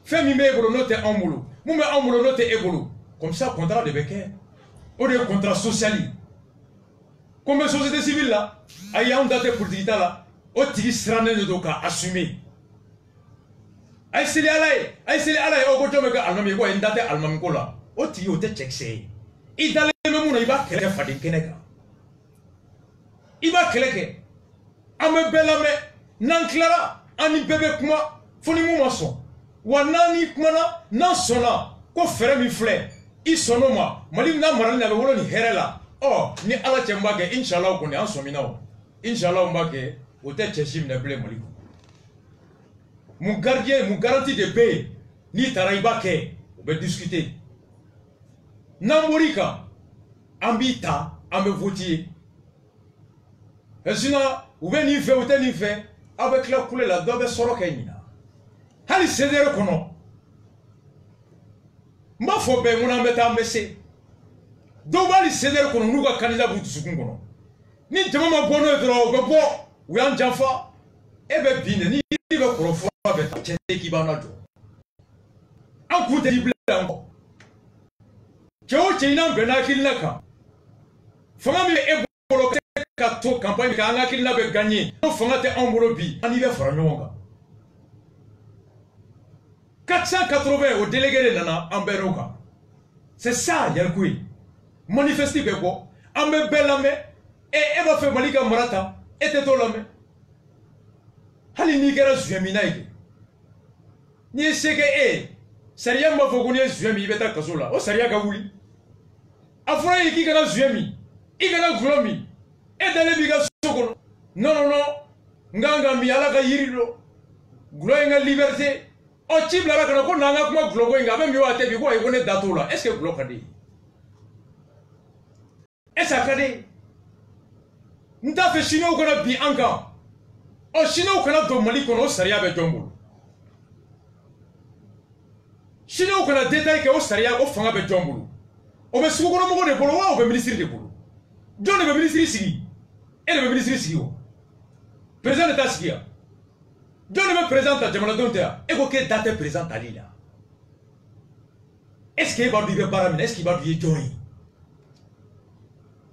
fɛn min bɛ e bolo n'o tɛ anw bolo mun bɛ anw bolo n'o tɛ e bolo comme ça contrat de bɛ kɛ o de ye contrat social ye ko n bɛ société civile la ayi anw da tɛ politique ta la o tigi sirannen de don k'a assumer a ye seli ala ye o ko jɔn bɛ kɛ alimami ye ko ayi n da tɛ alimami ko la o tigi o tɛ cɛkisɛ ye i dalen bɛ mun na i b'a kɛlɛ kɛ faden kɛnɛ kan i b'a kɛlɛ kɛ an bɛ bɛɛ lamɛn n'an tilara an ni bɛɛ bɛ kuma fo ni mun ma sɔn wa n'an ni kumana n'an sɔnna ko fɛɛrɛ min filɛ i sɔnn'o ma Mali n'a marali la a bɛ wolo ni hɛrɛ la ɔ ni ala cɛ n b'a kɛ inshallah kɔni an sɔmina o inshallah n b'a kɛ o tɛ cɛ si minɛ bilen Mali kɔnɔ mun gardien mun garantie de bɛ yen n'i taara i b'a kɛ o bɛ discuter n'an bɔr'i kan an b'i ta an bɛ voter sinon u bɛ nin fɛ u tɛ nin fɛ aw bɛ tila kule la dɔ bɛ sɔrɔ kɛ ɲina hali CDR kɔnɔ n b'a fɔ bɛɛ mun an bɛ taa an bɛ se dɔw b'a hali CDR kɔnɔ n'u ka candidat b'u dusukun kɔnɔ ni jama ma bɔ n'o ye dɔrɔn u bɛ bɔ u y'an janfa e bɛ bin de ni bɛ kɔrɔ fura bɛ taa cɛ k'i b'an na jɔ an kun tɛ i bila yan kɔ cɛ o cɛ ɲinan bɛnna hakilina kan fanga min bɛ e bolo ka to campagne kɛ an ka hakilina bɛ gagner n'o fanga tɛ anw bolo bi an n'i bɛ fara ɲɔgɔn kan 480 o délégué de nana an bɛɛ n'o kan c'est ça yariku ye manifeste bɛ bɔ an bɛ bɛɛ lamɛn e b'a fɛ Mali ka mara ta e tɛ t'o lamɛn hali n'i kɛra zuɲɛ mina ye n'i ye se kɛ e ye sariya b'a fɔ ko n'i ye zuɲɛ min i bɛ taa kaso la o sariya ka wuli a fɔra ye k'i kana zuɲɛ min i kana gulɔ min e dalen b'i ka so kɔnɔ non non non n kan ka min ala ka yiri don gulɔ ye n ka liberté ɔ ci bilara ka na ko n'an ka kuma gulɔko in kan a bɛ min wa a tɛ bi ko ayi ko ne da t'o la est ce que gulɔ ka di ye est ce que a ka di ye n t'a fɛ siniwaw kana bin an kan ɔ siniwaw kana don Mali kɔnɔ o sariya bɛ jɔn bolo siniwaw kana détail kɛ o sariya o fanga bɛ jɔn bolo o bɛ sugukɔnɔmɔgɔw de bolo wa o bɛ ministre de bolo jɔn de bɛ ministre sigi e de bɛ ministre sigi o président de t'a sigi yan Dieu ne me présente à Djamanadontea. Et que date présente à Lila. Est-ce qu'il va vivre Baramina? Est-ce qu'il va vivre Johnny?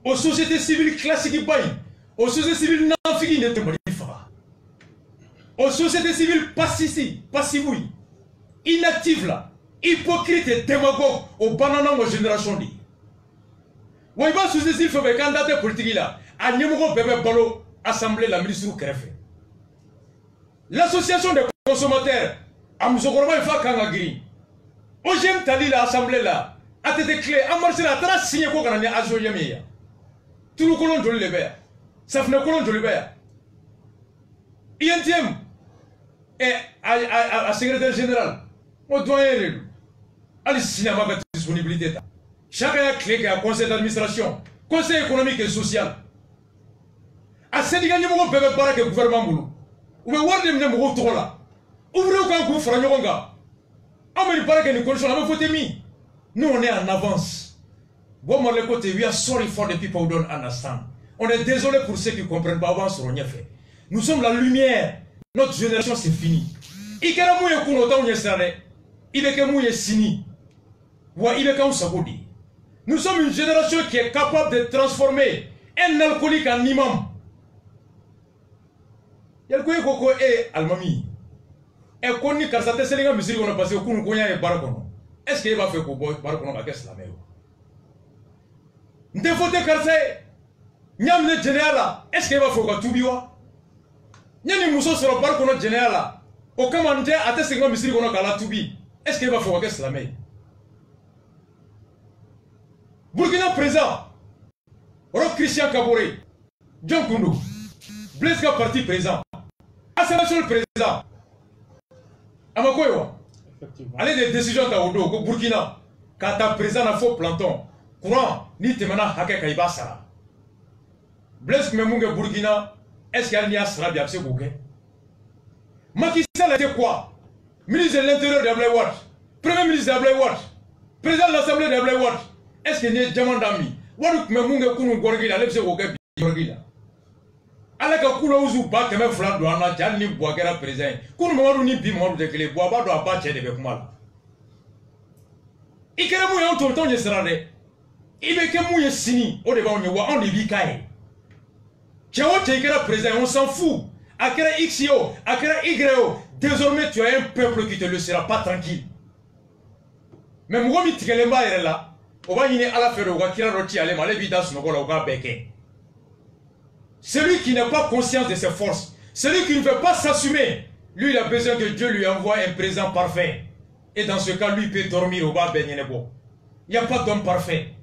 Aux sociétés civiles classiques, aux sociétés civiles nanfigi ne te modifera. Aux sociétés civiles passives, inactives là, hypocrites et démagogues, aux bananes aux générations dit. Oui, bah, société civile fait candidat politique là, à numéro bébé balo, assemblée la ministre ou Krefé. L'association des consommateurs, à Moussokoroba, il faut Kangagiri. Au j'aime tali l'assemblée là, à tête clé, à marcher là, t'as signé quoi qu'on a à Zoyamia. Tout le colon de l'Ébert, ça fait le colon de l'Ébert. INTM et à secrétaire général, on doit y aller. Allez, cinéma avec disponibilité. Chacun a clé à conseil d'administration, conseil économique et social. À Sénégal, il y a un peu de barre que le gouvernement boulot. Ou bien, voir des gens trop là. Ouvrez au camp, vous ferez un gars. On me dit pas que les conditions, on a mis. Nous, on est en avance. Bon, moi, le côté, we are sorry for the people who don't understand. On est désolé pour ceux qui ne comprennent pas avant ce qu'on a fait. Nous sommes la lumière. Notre génération, c'est fini. Il y a un peu de temps, il y a un peu de sini. Il y a un peu de Nous sommes une génération qui est capable de transformer un alcoolique en imam. Il y a un peu de almami. Et quand on dit que ça te sénégal musique on a passé au coup qu'on y a barakono. Est-ce qu'il va faire qu'on boit barakono ma qu'est-ce la même? N'te faut te casser. Nyam ne général. Est-ce qu'il va faire qu'on tubiwa? Nyani muso sur le barakono général. Au commandé à te sénégal musique on a qu'à tubi. Est-ce qu'il va faire qu'on qu'est-ce la même? Burkina présent. Rock Christian Kaboré. John Koundou. Blaise Ka parti présent. Assemblée présent. Allez des décisions au Burkina, quand tu as présent un faux planton, courant, ni te mana hake kaiba sara. Blaise Memunge Burkina, est-ce qu'il y a un sara bien c'est bouquet? Macky Sall a été quoi? Ministre de l'Intérieur d'Ablai Watt, Premier ministre d'Ablai Watt, président de l'Assemblée d'Ablai Watt, est-ce qu'il y a un diamant d'ami? Waduk Memunge Kounou Gorgila, l'Ebse Bouquet Gorgila. Ala ka kula uzu ba keme fula do ana jali ni bois kera président kunu mamadu ni bi mamadu de kele bois ba do aba che de be kuma la ikere mu ya to to nye sera de ibe ke mu ye sini o de ba onye wa on de bi kai che o che kera président on s'en fout akere xio akere y désormais tu as un peuple qui te laissera pas tranquille mais mu mi tikele mba yere la o ba yini ala fere o ga kira ro ti ale ma le bi da suno ko la o ga beke. Celui qui n'a pas conscience de ses forces, celui qui ne veut pas s'assumer, lui il a besoin que Dieu lui envoie un présent parfait. Et dans ce cas, lui il peut dormir au bas Benyenebo. Il n'y a pas d'homme parfait.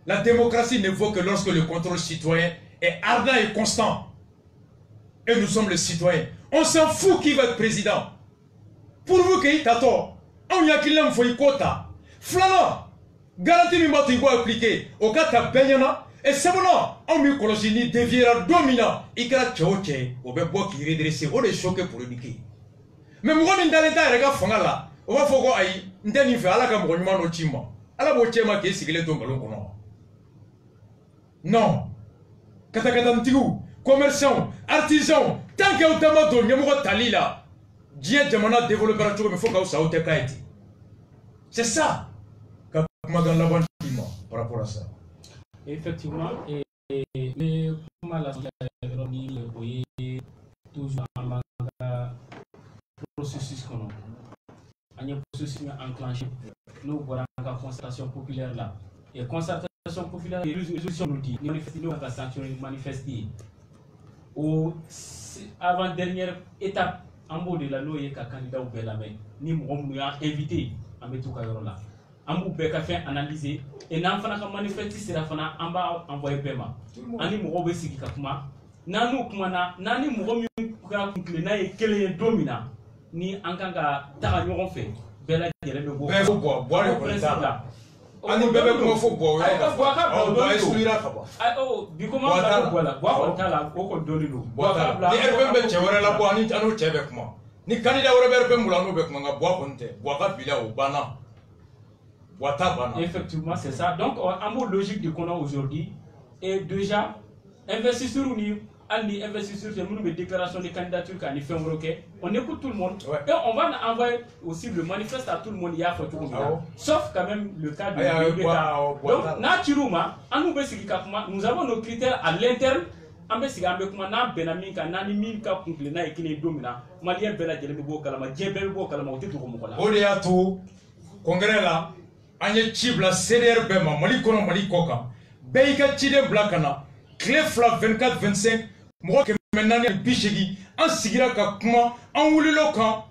La démocratie ne vaut que lorsque le contrôle citoyen est ardent et constant. Et nous sommes les citoyens. On s'en fout qui va être président. Pourvu qu'il y ait tort, on y a qu'il faut y quota. Flana, garantie mimba tu vas appliquer. Au cas de Benyana. Et c'est bon, on me connaît ni deviendra dominant. Il y a des choses qui sont redressées, on est choqué pour l'éduquer. Mais moi, je suis dans les fanga là. On va faire quoi? Je suis fait à la campagne de Chima. À la boîte qui est sigilée dans le ballon. Non. Katakatantigou, commerçant, artisan, tant qu'il y a autant de gens qui tali là, Dieu demande développer un truc, mais il faut que ça ait été. C'est ça. Quand je suis dans la bonne par rapport à ça. Effectivement, mais comment la société est toujours en processus qu'on a. Un processus enclenché. Nous avons la concertation populaire là. Et concertation populaire, les résolutions nous disent, nous avons sanctionné, manifester. Avant-dernière étape, en bas de la loi, il y a un candidat au Bélamé. Nous avons invité à mettre tout là. Ambu beka fait analyser et n'en fana ka manifester sera fana amba envoyer paiement ani mo be sigi ka kuma nanu kuma na nani mo mi ka conclure na e kele domina ni ankanga taga ñogon fe bela jere be bo bo le président ani bebe ko fo bo bo exclura ka ba oh bi ko ma ba bo la bo ko tala o ko dolido bo ta ni erbe chewere la bo ani anu chebe kuma ni candidat wore be mulano be kuma nga bo ko nte bo ka bila o bana. Effectivement, c'est ça. Donc, en mode logique de qu'on a aujourd'hui, et déjà, investir sur nous, Annie investisseurs, une déclaration de candidature qui a fait on écoute tout le monde. Ouais. Et on va envoyer aussi le manifeste à tout le monde. Il y a photo. Sauf quand même le cas de donc, naturellement, nous avons nos critères à l'interne. Ambe siga ambe kuma na benami ka nani min ka kungle na ikine domina malien bela jele bo kalama jebel bo kalama o tetu ko mo kola o de ya to congrès la anye cibla CDR bema mali kono mali koka be ka cide bla kana clé fla 24 25 mo ke menani bishigi an sigira ka kuma an wulilo kan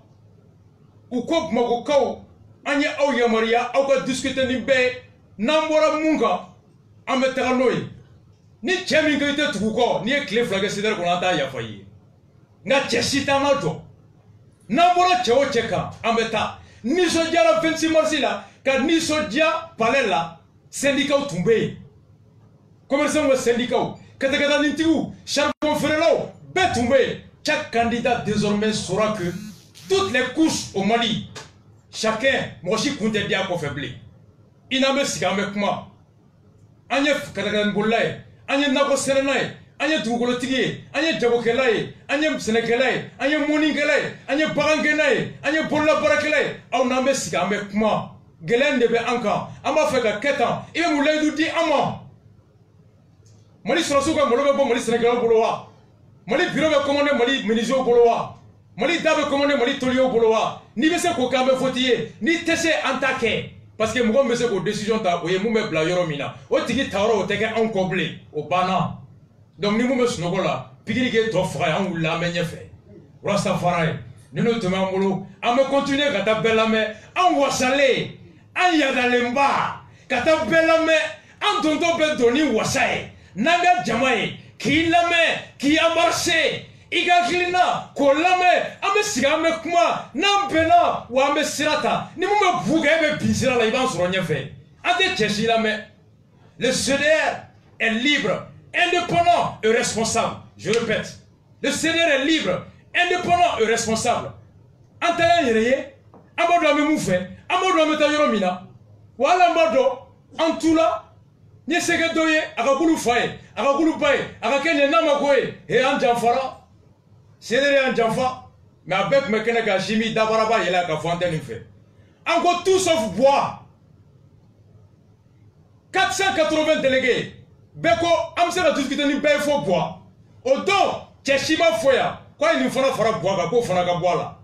u ko mako kaw anye aw yamaria aw ka discuter ni be nambora munga ambe taganoy ni cɛ min ko i tɛ tugu kɔ n'i ye tile fila kɛ CDR kɔnɔ an t'a yafa i ye nka cɛ si t'an ka jɔ n'an bɔra cɛ o cɛ kan an bɛ taa nisɔndiyara 26 mars la ka nisɔndiya palais la syndicats tun bɛ yen commerçants ka syndicats kɛtɛkɛtanitigiw charbon feerelaw bɛɛ tun bɛ yen chaque candidat désormais saura que toutes les couches au Mali chacun mɔgɔ si kun tɛ di a kɔfɛ bilen i n'an bɛ sigi an bɛ kuma an ye kɛtɛkɛtanibolila ye an ye nakɔ sɛnɛna ye an ye dugukolotigi ye an ye jagokɛla ye an ye sɛnɛkɛla ye an ye mɔnikɛla ye an ye bagankɛla ye an ye bololabaarakɛla ye aw n'an bɛ sigi an bɛ kuma gɛlɛya de bɛ an kan an b'a fɛ ka kɛ tan i bɛ mun layidu di an ma mali sɔrɔsiw ka malo bɛ bɔ mali sɛnɛkɛlaw bolo wa mali biro bɛ commandé mali menuisiers bolo wa mali da bɛ commandé mali tôliers bolo wa n'i bɛ se k'o kɛ an bɛ fɔti ye n'i tɛ se an t'a kɛ parce que mɔgɔ min bɛ se k'o décision ta o ye mun bɛ bila yɔrɔ min na o tigi ta yɔrɔ o tɛ kɛ anw kɔ bilen o banna donc ni mun bɛ sunɔgɔ la pikiri k'e tɔ faga ye an wulila an bɛ ɲɛfɛ Rastafari ye ni n'o tun b'an bolo an bɛ continuer ka taa bɛɛ lamɛn an wasalen an yadalenba ka taa bɛɛ lamɛn an dontɔ bɛ don ni wasa ye n'an ka jama ye k'i lamɛn k'i embarrasser i ka hakilina k'o lamɛn an bɛ sigi an bɛ kuma n'an bɛnna wa an bɛ sira ta ni mun bɛ bu kɛ e bɛ bin sira la i b'an sɔrɔ ɲɛfɛ an tɛ cɛ si lamɛn le CDR est libre indépendant et responsable je répète le CDR est libre indépendant et responsable an ta y'an yɛrɛ ye an b'a dɔn an bɛ mun fɛ an b'a dɔn an bɛ taa yɔrɔ min na wa hali an b'a dɔn an tu la n ye se kɛ dɔw ye a ka k'ulu fa ye a ka k'ulu ba ye a ka kɛ nin n'a ma ko ye an janfara CDR y'an janfa mais a bɛɛ tun bɛ kɛnɛ kan Jimi Dabaraba yɛlɛ ka fɔ an tɛ nin fɛ an ko tout sauf bois 480 délégués bɛɛ ko an bɛ se ka discuter ni bɛɛ ye fɔ bois o don cɛ si ma fɔ yan ko a ye nin fana fara bois kan k'o fana ka bɔ a la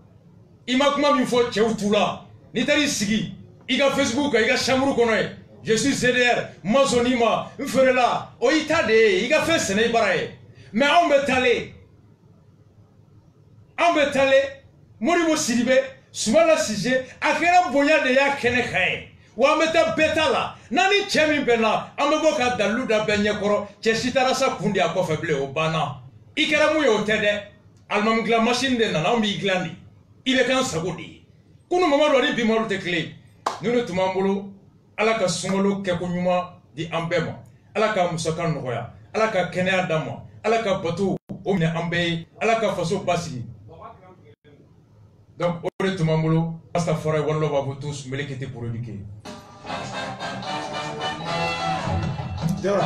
i ma kuma min fɔ cɛw tu la n'i taara i sigi i ka Facebook kan i ka chambre kɔnɔ ye je suis CDR ma sɔn n'i ma n feerela o y'i ta de ye i ka fɛn sɛnɛ i bara ye mais anw bɛ taalen an bɛ taalen Modibo Sidibe Sumala Sise a kɛra bonya de y'a kɛnɛ kan ye wa an bɛ taa bɛɛ ta la n'an ni cɛ min bɛnna an bɛ bɔ ka dalilu da bɛɛ ɲɛkɔrɔ cɛ si taara sa kun di a kɔfɛ bilen o banna i kɛra mun ye o tɛ dɛ alimami dilan machine de nana anw b'i dilan de i bɛ k'an sago de ye kunu Mamadu ani bi Mamadu tɛ kelen ye ni tun b'an bolo Ala ka sunkalo kɛko ɲuman di an bɛɛ ma Ala ka musaka nɔgɔya Ala ka kɛnɛya d'an ma Ala ka bato o minɛ an bɛɛ ye Ala ka faso basigi donc o de tun b'an bolo Rastafari one love à vous tous Melekete pour éduquer Dora.